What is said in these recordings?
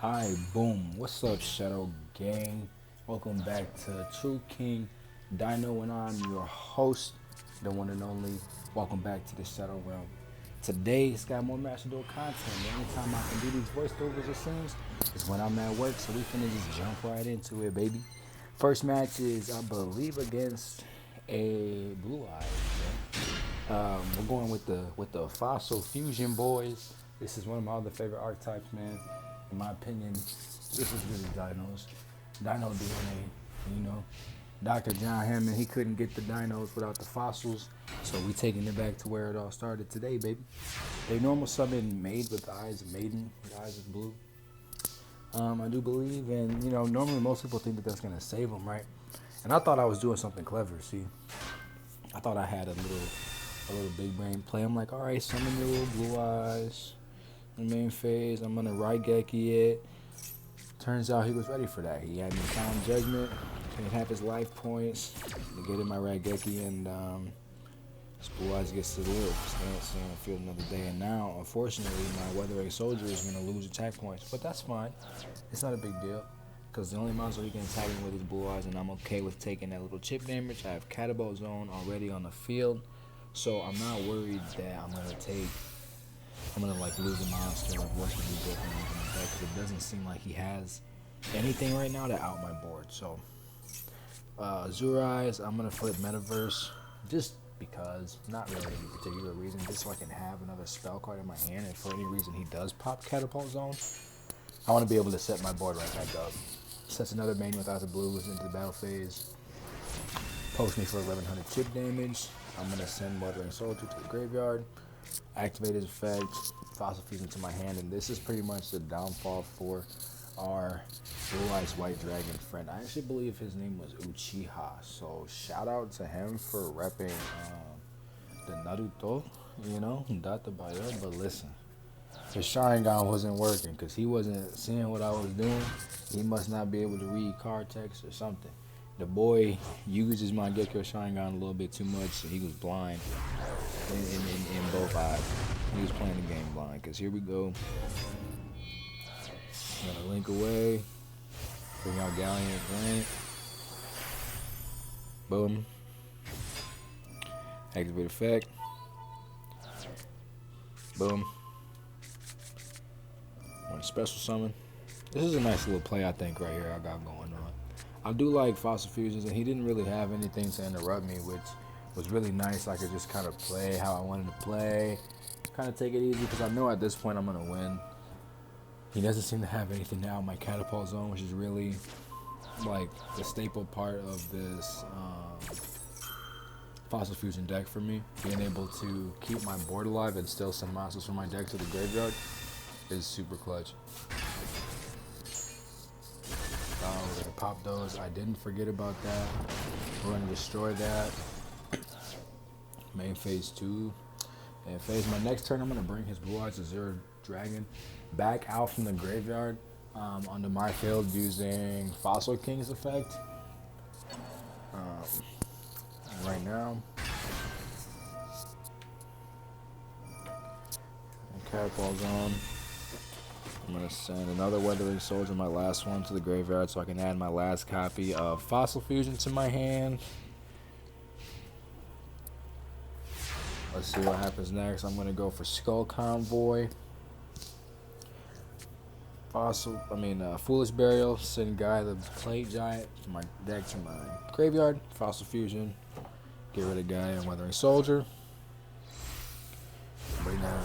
Alright, boom. What's up, Shadow Gang? Welcome back to True King Dino, and I'm your host, the one and only. Welcome back to the Shadow Realm. Today, it's got more Master Duel content. The only time I can do these voiceovers, it seems, is when I'm at work, so we finna just jump right into it, baby. First match is, I believe, against a Blue Eyes. We're going with the Fossil Fusion boys. This is one of my other favorite archetypes, man. In my opinion, this is really Dino DNA. You know, Dr. John Hammond, he couldn't get the dinos without the fossils, so we taking it back to where it all started today, baby. A normal summon made with the eyes of maiden, the eyes of blue. I do believe, and normally most people think that that's gonna save them, right? And I thought I was doing something clever. See, I thought I had a little big brain play. I'm like, all right, summon your little blue eyes. In the main phase, I'm gonna Raigeki it. Turns out he was ready for that. He had me sound judgment, didn't have his life points to get in my Raigeki, and his blue eyes gets to live. Stay on the field another day. And now, unfortunately, my Weather Soldier is gonna lose attack points, but that's fine. It's not a big deal. Because the only monster he can attack me with is Blue Eyes, and I'm okay with taking that little chip damage. I have Catapult Zone already on the field, so I'm not worried that I'm gonna like lose a monster, like what can he do or anything like that, because it doesn't seem like he has anything right now to out my board. So Azure Eyes, I'm gonna flip Metaverse just because, not really any particular reason, just so I can have another spell card in my hand, and for any reason he does pop Catapult Zone, I want to be able to set my board right back up. Sets another main without the blues into the battle phase. Post me for 1100 chip damage. I'm gonna send Wuthering Soldier to the graveyard. Activate his effect, Fossil Fusion to my hand, and this is pretty much the downfall for our Blue Eyes White Dragon friend. I actually believe his name was Uchiha, so shout out to him for repping the Naruto, Data Bayo. But listen, his Sharingan wasn't working because he wasn't seeing what I was doing. He must not be able to read card text or something. The boy uses my Gekko Sharingan a little bit too much, so he was blind in both eyes. He was playing the game blind, because here we go. Gonna link away. Bring out Galleon Grant. Boom. Activate effect. Boom. Want a special summon. This is a nice little play, I think, right here I got going on. I do like Fossil Fusions, and he didn't really have anything to interrupt me, which was really nice. I could just kind of play how I wanted to play, kind of take it easy, because I know at this point I'm going to win. He doesn't seem to have anything now in my Catapult Zone, which is really like the staple part of this Fossil Fusion deck for me. Being able to keep my board alive and still send monsters from my deck to the graveyard is super clutch. We're gonna pop those. I didn't forget about that. We're gonna destroy that. Main phase 2. And phase my next turn, I'm gonna bring his Blue Eyes Azure Dragon back out from the graveyard onto my field using Fossil King's effect. Right now. Catapult's on. I'm going to send another Weathering Soldier, my last one, to the graveyard so I can add my last copy of Fossil Fusion to my hand. Let's see what happens next. I'm going to go for Skull Convoy. Foolish Burial, send Guy the Plate Giant to my deck to my graveyard. Fossil Fusion, get rid of Guy and Weathering Soldier. Right now,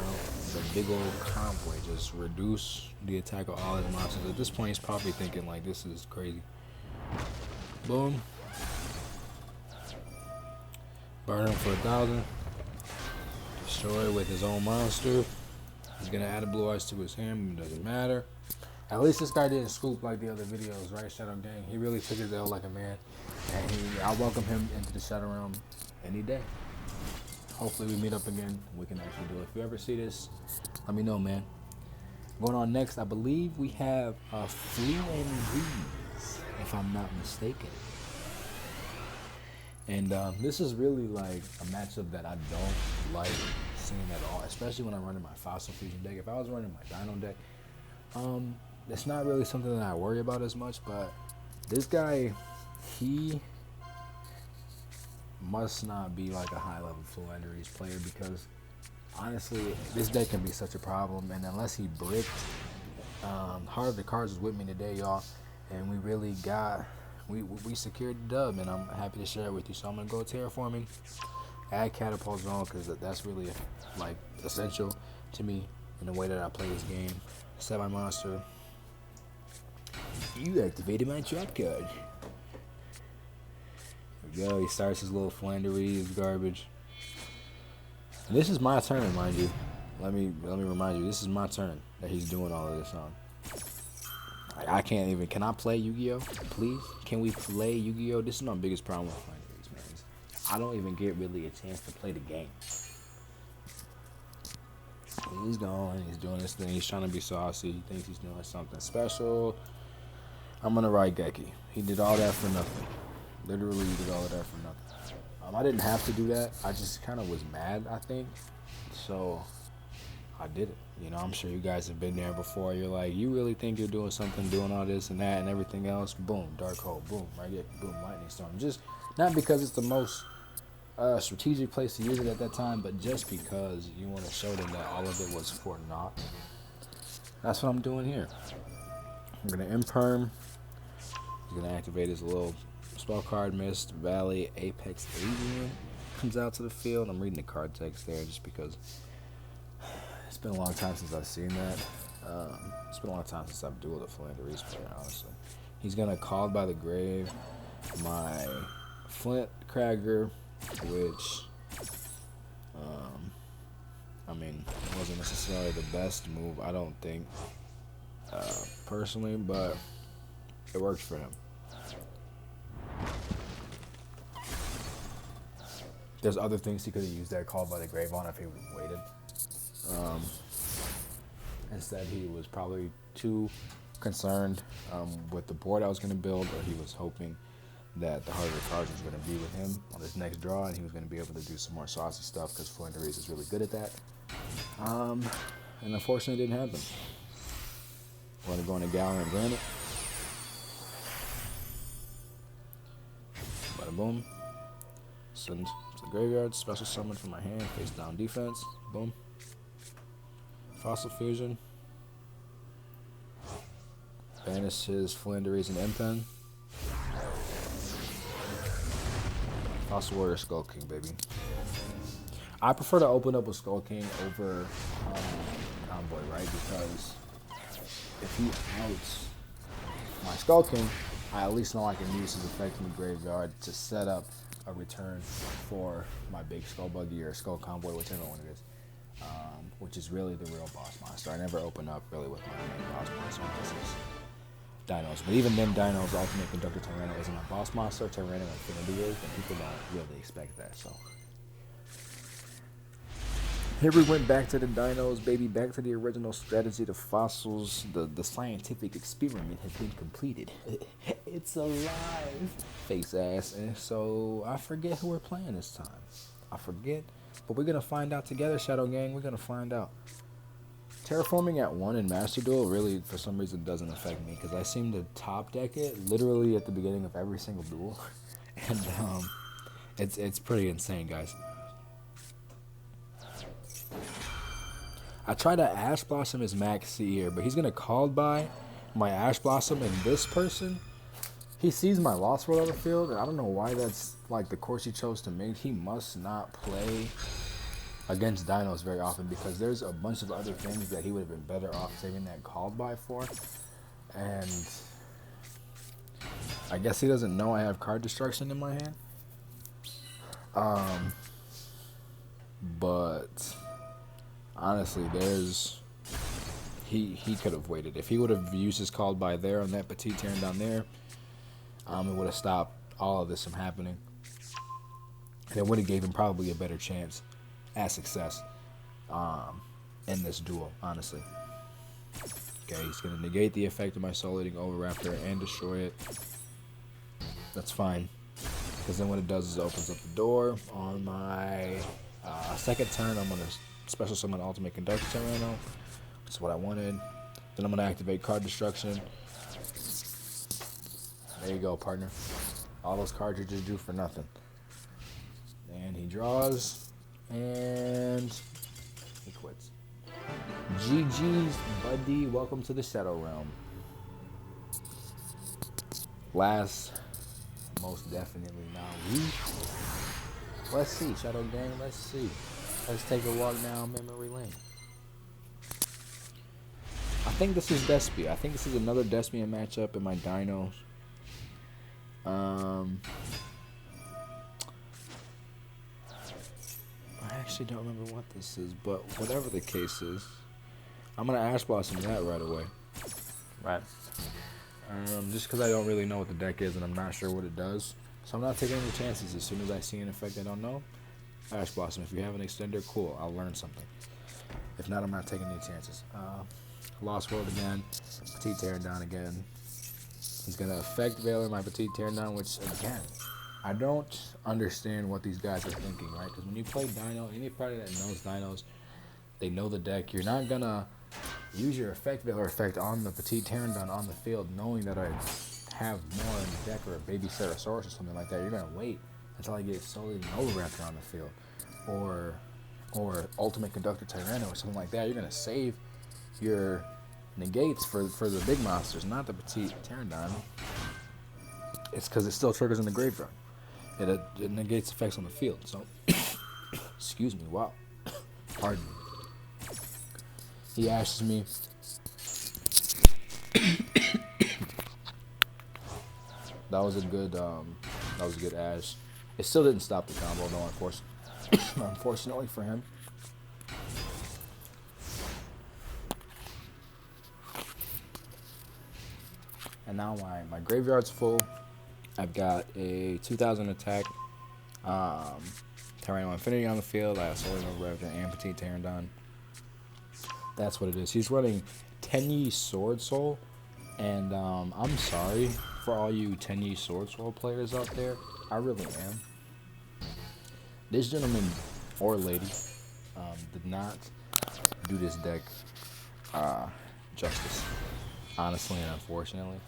the big old convoy, just reduce the attack of all his monsters. At this point, he's probably thinking like, this is crazy. Boom. Burn him for 1,000. Destroy with his own monster. He's gonna add a Blue Eyes to his hand, it doesn't matter. At least this guy didn't scoop like the other videos, right, Shadow Gang? He really took his L like a man. And I welcome him into the Shadow Realm any day. Hopefully we meet up again. We can actually do it. If you ever see this, let me know, man. Going on next, I believe we have Flu and Breeze, if I'm not mistaken. And this is really like a matchup that I don't like seeing at all, especially when I'm running my Fossil Fusion deck. If I was running my Dino deck, it's not really something that I worry about as much. But this guy, he must not be like a high level Fluenderies player, because honestly, this deck can be such a problem. And unless he bricked, Heart of the Cards was with me today, y'all, and we really got we secured the dub, and I'm happy to share it with you. So I'm gonna go terraforming, add catapult zone, because that's really like essential to me in the way that I play this game. Set my monster. You activated my trap card. There we go. He starts his little Flanderies garbage. And this is my turn, mind you. Let me remind you, this is my turn that he's doing all of this on. I can't even. Can I play Yu-Gi-Oh? Please? Can we play Yu-Gi-Oh? This is my biggest problem with Flanderies, man. I don't even get really a chance to play the game. He's going. He's doing this thing. He's trying to be saucy. He thinks he's doing something special. I'm gonna ride Geki. He did all that for nothing. Literally did all of that for nothing. I didn't have to do that. I just kind of was mad, I think. So I did it. You know, I'm sure you guys have been there before. You're like, you really think you're doing something, doing all this and that and everything else. Boom, dark hole. Boom, right here. Boom, lightning storm. Just not because it's the most strategic place to use it at that time, but just because you want to show them that all of it was for naught. That's what I'm doing here. I'm gonna imperm. He's gonna activate his little spell card, Mist, Valley, Apex, Avian. Comes out to the field. I'm reading the card text there just because it's been a long time since I've seen that. It's been a long time since I've dueled a Flanderies player, honestly. He's gonna Called by the Grave, my Flint Cragger, which I mean, wasn't necessarily the best move, I don't think, personally, but it worked for him. There's other things he could have used that Called by the Grave on if he waited. Instead, he was probably too concerned with the board I was going to build, or he was hoping that the Heart of the Cards was going to be with him on his next draw, and he was going to be able to do some more saucy stuff because Flanderies is really good at that. And unfortunately, it didn't happen. We're going to go into Gallery and Granite. Bada boom. Send to the graveyard. Special summon from my hand. Face down defense. Boom. Fossil Fusion. Banish his Flanderies and Impen. Fossil Warrior Skull King, baby. I prefer to open up with Skull King over Convoy, right? Because if he outs my Skull King, I at least know I can use his effect in the graveyard to set up a return for my big Skull Buggy or Skull Convoy, whichever one it is, which is really the real boss monster. I never open up really with my main boss monster unless it's Dinos. But even then, Dino's Ultimate Conductor Tyranno isn't a boss monster. Tyranno Infinity is, and people don't really expect that. So here we went back to the Dinos, baby, back to the original strategy, the fossils. The scientific experiment has been completed. It's alive, face ass. And so I forget who we're playing this time. I forget, but we're gonna find out together, Shadow Gang. We're gonna find out. Terraforming at 1 in Master Duel really, for some reason, doesn't affect me because I seem to top deck it literally at the beginning of every single duel, and it's pretty insane, guys. I try to Ash Blossom his Max C here, but he's gonna Called by my Ash Blossom, and this person, he sees my Lost World on the field, and I don't know why that's like the course he chose to make. He must not play against Dinos very often because there's a bunch of other things that he would have been better off saving that Called by for, and I guess he doesn't know I have card destruction in my hand. But honestly, he could have waited. If he would have used his Called by there on that Petite Terran down there, it would have stopped all of this from happening, and it would have gave him probably a better chance at success in this duel, honestly. Okay, he's going to negate the effect of my Soul Eating Oviraptor and destroy it. That's fine, because then what it does is it opens up the door. On my second turn, I'm going to Special Summon Ultimate Conductor Tyranno, which is what I wanted. Then I'm gonna activate card destruction. There you go, partner. All those cards you just drew for nothing. And he draws, and he quits. GG's, buddy. Welcome to the Shadow Realm. Last, most definitely not least. Let's see, Shadow Gang. Let's see. Let's take a walk down memory lane. I think this is Despia. I think this is another Despia matchup in my Dinos. I actually don't remember what this is, but whatever the case is, I'm gonna Ash Blossom that right away. Right. Just because I don't really know what the deck is and I'm not sure what it does, so I'm not taking any chances. As soon as I see an effect I don't know, Ash Blossom. If you have an extender, cool. I'll learn something. If not, I'm not taking any chances. Lost World again. Petite Pteranodon again. He's gonna affect Veiler my Petite Pteranodon, which again, I don't understand what these guys are thinking, right? Because when you play Dino, anybody that knows Dinos, they know the deck. You're not gonna use your effect Veiler effect on the Petite Pteranodon on the field, knowing that I have more in the deck or a baby Ceratosaurus or something like that. You're gonna wait until I get solely Nova Raptor on the field, or Ultimate Conductor Tyranno or something like that. You're gonna save your negates for the big monsters, not the Petite Pteranodon. It's because it still triggers in the graveyard. It negates effects on the field. So, excuse me. Wow. Pardon me. He ashes me. That was a good ash. It still didn't stop the combo, though. Unfortunately for him. And now my graveyard's full. I've got a 2000 attack, Tyranno Infinity on the field. I have Solar Nova Raptor and Petite Pteranodon. That's what it is. He's running Tenyi Sword Soul, and I'm sorry for all you Tenyi Sword Soul players out there. I really am. This gentleman or lady did not do this deck justice, honestly and unfortunately.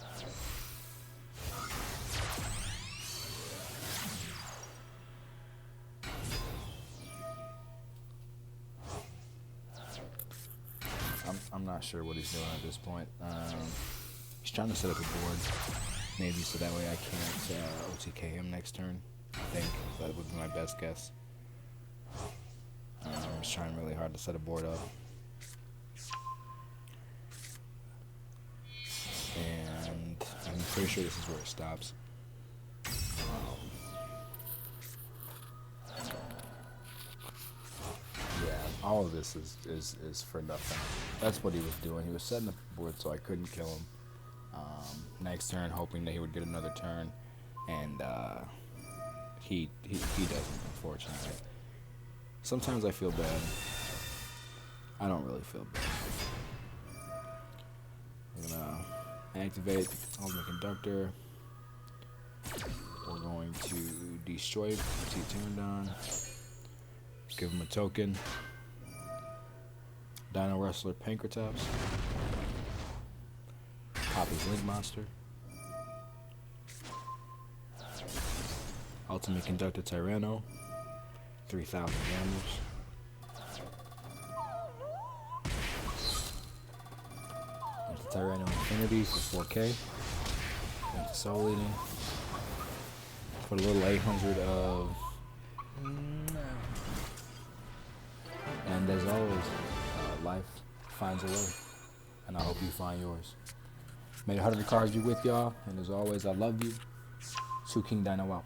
I'm not sure what he's doing at this point. He's trying to set up a board, maybe so that way I can't OTK him next turn. I think that would be my best guess. He's trying really hard to set a board up. And I'm pretty sure this is where it stops. Yeah, all of this is for nothing. That's what he was doing. He was setting up the board so I couldn't kill him. Next turn, hoping that he would get another turn, and he doesn't, unfortunately. Sometimes I feel bad. I don't really feel bad. I'm gonna activate Ultimate Conductor. We're going to destroy Petite Pteranodon. Give him a token. Dino Wrestler Pankratops. Pop his Link Monster. Ultimate Conductor Tyranno. 3,000 damage. Into Tyranno Infinity for 4K. Into Soul Eating. Put a little 800 of. And as always, life finds a way. And I hope you find yours. May the 100 cards be with y'all. And as always, I love you. True King Dino out.